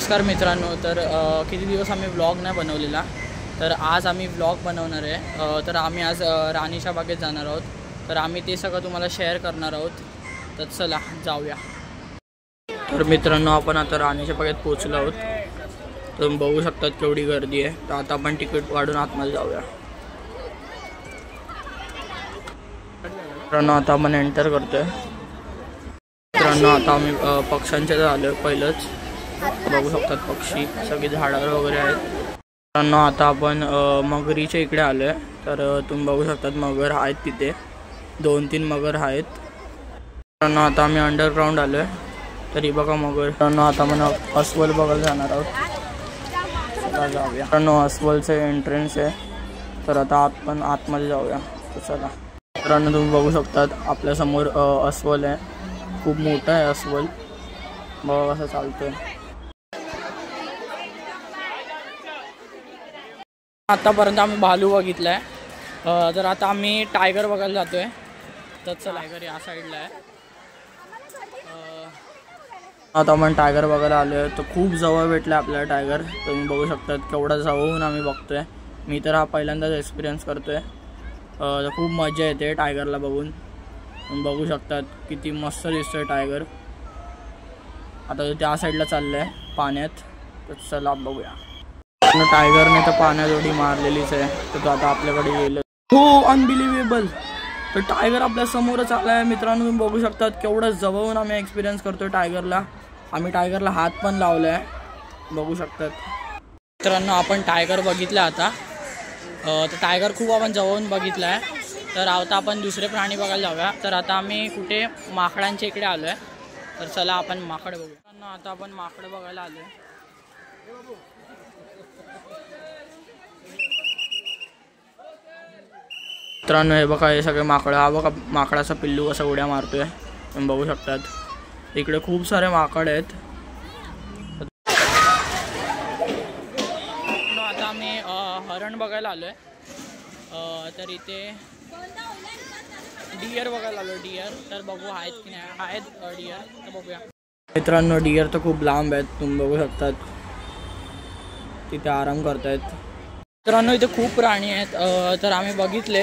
नमस्कार मित्रांनो. तर किती दिवस आम्ही व्लॉग नाही बनवलेला, तर आज आम्ही व्लॉग बनवणार आहे. तर आम्ही आज राणीच्या बागेत जाणार आहोत. तर आम्ही ते सगळं तुम्हाला शेअर करणार आहोत. तर चला जाऊया. तर मित्रांनो, आपण आता राणीच्या बागेत पोहोचलो आहोत. तुम्ही बघू शकतात केवढी गर्दी आहे. तर आता आपण तिकीट वाढून आतमध्ये जाऊया. मित्रांनो, आता आपण एंटर करतोय. मित्रांनो, आता आम्ही पक्ष्यांच्या आलो पहिलंच. बघू शकतात पक्षी सगळे झाडावर वगैरे आहेत. मित्रांनो, आता आपण मगरीच्या इकडे आलो आहे. तर तुम्ही बघू शकतात मगर आहेत तिथे, 2-3 मगर आहेत. मित्रांनो, आता आम्ही अंडरग्राऊंड आलो आहे. तरी बघा मगर. मित्रांनो, आता आपण अस्वल बघायला जाणार आहोत. चला जाऊया. मित्रांनो, अस्वलचं एंट्रन्स आहे. तर आता आपण आतमध्ये जाऊया. तर चला. मित्रांनो, तुम्ही बघू शकतात आपल्यासमोर अस्वल आहे. खूप मोठा आहे अस्वल. बघा कसं चालतोय. आतापर्यंत आम्ही भालू बघितला आहे. तर आता आम्ही टायगर बघायला जातोय. तर चला, टायगर या साईडला आहे. आता आपण टायगर बघायला आलो आहे. तर खूप जवळ भेटलं आपल्याला टायगर. तुम्ही बघू शकतात केवढा जवळून आम्ही बघतोय. मी तर हा पहिल्यांदाच एक्सपिरियन्स करतोय. तर खूप मजा येते टायगरला बघून. तुम्ही बघू शकतात किती मस्त दिसतोय टायगर. आता त्या साईडला चाललं आहे पाण्यात. तर चला बघूया. टायगरने तर पाण्यात उडी मारलेलीच आहे. तर तो आता आपल्याकडे गेलं. हो, अनबिलिव्हेबल. तर टायगर आपल्या समोरच आला आहे. मित्रांनो, तुम्ही बघू शकतात केवढं जवळून आम्ही एक्सपिरियन्स करतोय टायगरला. आम्ही टायगरला हात पण लावला आहे. बघू शकतात. मित्रांनो, आपण टायगर बघितला आता. तर टायगर खूप आपण जवळून बघितला आहे. तर आता आपण दुसरे प्राणी बघायला जाऊया. तर आता आम्ही कुठे माकडांच्या इकडे आलो आहे. तर चला आपण माकड बघूया. आता आपण माकड बघायला आलो आहे. मित्रांनो, हे बघा हे सगळे माकड. हा बघा माकडाचा पिल्लू कसा उड्या मारतोय. तुम्ही बघू शकतात. इकडे खूप सारे माकड आहेत. आता आम्ही हरण बघायला आलो आहे. तर इथे डियर बघायला आलो. डियर तर बघू आहेत की नाही. आहेत डियर, तर बघूया. मित्रांनो, डियर तर खूप लांब आहेत. तुम्ही बघू शकतात तिथे आराम करतायत. मित्रांनो, इथे खूप प्राणी आहेत. तर आम्ही बघितले.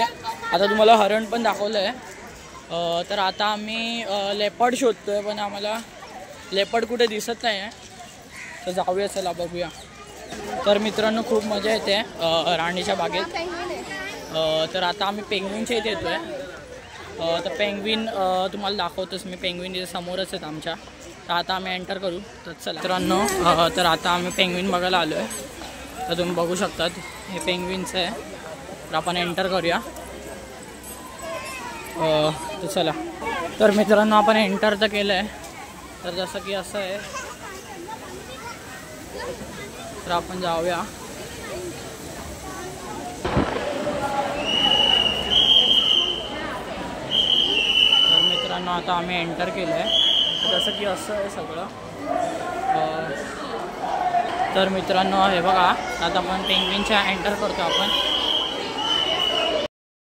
आता तुम्हाला हरण पण दाखवलं आहे. तर आता आम्ही लेपर्ड शोधतोय, पण आम्हाला लेपर्ड कुठे दिसत नाही आहे. तर जाऊया, चला बघूया. तर मित्रांनो, खूप मजा येते राणीच्या बागेत. तर आता आम्ही पेंग्विनच्या इथे येतो आहे. तर पेंग्विन तुम्हाला दाखवतोच मी. पेंग्विन इथे समोरच आहेत आमच्या. तर आता आम्ही एंटर करू. तर चला मित्रांनो, तर आता आम्ही पेंग्विन बघायला आलो आहे. तर तुम्ही बघू शकतात हे पेंग्विनचं आहे. तर आपण एंटर करूया. तर चला. तर मित्रांनो, आपण एंटर तर केलं आहे. तर जसं की असं आहे. तर आपण जाऊया. तर मित्रांनो, आता आम्ही एंटर केलं आहे. जसं की असं आहे सगळं. तर मित्रांनो, हे बघा आता आपण पेंग्विनच्या एंटर करतो आपण.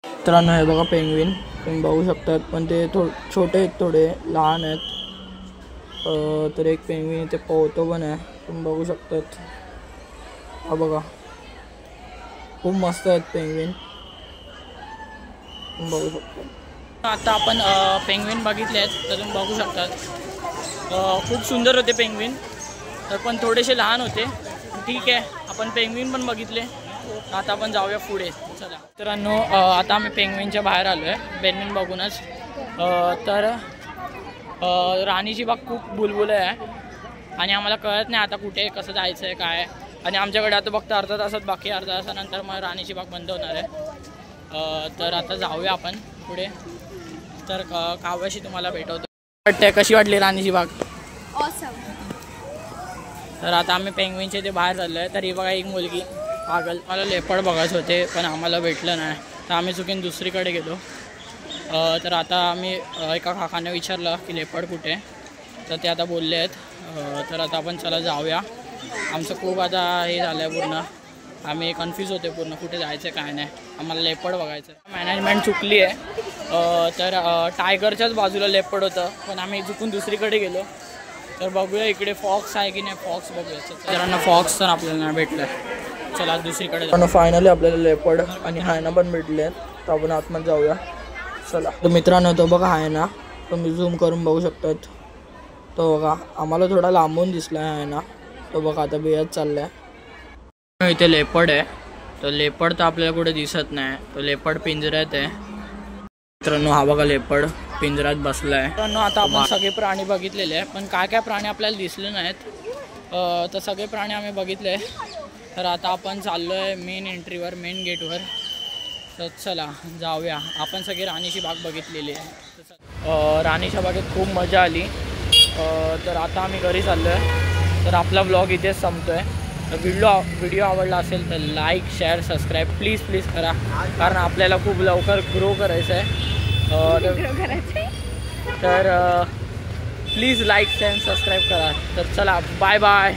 मित्रांनो, हे बघा पेंग्विन. तुम्ही बघू शकतात, पण ते छोटे आहेत, थोडे लहान आहेत. तर एक पेंग्विन इथे पोहतो पण आहे. तुम्ही बघू शकतात. हा बघा, खूप मस्त आहेत पेंग्विन. तुम्ही बघू शकता. आता आपण पेंग्विन बघितले आहेत. तर तुम्ही बघू शकतात खूप सुंदर होते पेंग्विन. तर पण थोडेसे लहान होते. ठीक आहे, आपण पेंग्विन पण बघितले. आता आपण जाऊया पुढे. चला मित्रांनो, आता आम्ही पेंग्विनच्या बाहेर आलो आहे पेंग्विन बघूनच. तर राणीची बाग खूप बुलबुल आहे आणि आम्हाला कळत नाही आता कुठे कसं जायचं आहे काय. आणि आमच्याकडे आता फक्त अर्धा तासात, बाकी अर्धा तासानंतर मग राणीची बाग बंद होणार आहे. तर आता जाऊया आपण पुढे. तर काव्याशी तुम्हाला भेटवतो. वाटते कशी वाटली राणीची बाग? ऑसम. तर आता आम्ही पेंग्विनच्या इथे बाहेर चाललो आहे. तर ही बघा एक मुलगी पागल. मला लेपर्ड बघायचे होते पण आम्हाला भेटलं नाही. तर आम्ही चुकीन दुसरीकडे गेलो. तर आता आम्ही एका काकाने विचारलं की लेपर्ड कुठे. तर ते आता बोलले आहेत. तर आता आपण चला जाऊया. आमचं खूप आता हे झालं आहे पूर्ण. आम्ही कन्फ्यूज होते पूर्ण कुठे जायचं काय नाही. आम्हाला लेपर्ड बघायचं. मॅनेजमेंट चुकली आहे. तर टायगरच्याच बाजूला लेपर्ड होतं पण आम्ही चुकून दुसरीकडे गेलो. तर बघूया इकडे फॉक्स आहे की नाही, फॉक्स बघूया. मित्रांनो फॉक्स तर आपल्याला नाही भेटलाय. चला दुसरीकडे. फायनली आपल्याला लेपर्ड आणि हायना पण भेटले आहेत, तर आपण आतमध्ये जाऊया. चला. तर मित्रांनो तो बघा हायना, तुम्ही झूम करून बघू शकतात. तो बघा आम्हाला थोडा लांबून दिसला आहे ना. तो बघा आता बियात चाललाय. इथे लेपर्ड आहे. तो लेपर्ड तर आपल्याला कुठे दिसत नाही. तो लेपर्ड पिंजऱ्यात आहे. मित्रांनो हा बघा लेपर्ड पिंजऱ्यात बसलाय. मित्रांनो आता आपण सगळे प्राणी बघितलेले आहे, पण काय काय प्राणी आपल्याला दिसले नाहीत. तर सगळे प्राणी आम्ही बघितले. तर आता आपण चाललो आहे मेन एंट्रीवर, मेन गेटवर. तर चला जाऊया. आपण सगळे राणीची बाग बघितलेली आहे. राणीच्या बागेत खूप मजा आली. तर आता आम्ही घरी चाललो आहे. तर आपला ब्लॉग इथेच संपतो आहे. तर व्हिडिओ आवडला असेल तर लाईक शेअर सबस्क्राईब प्लीज करा, कारण आपल्याला खूप लवकर ग्रो करायचं आहे. तर प्लीज लाईक शेअर सबस्क्राईब करा. तर चला बाय बाय.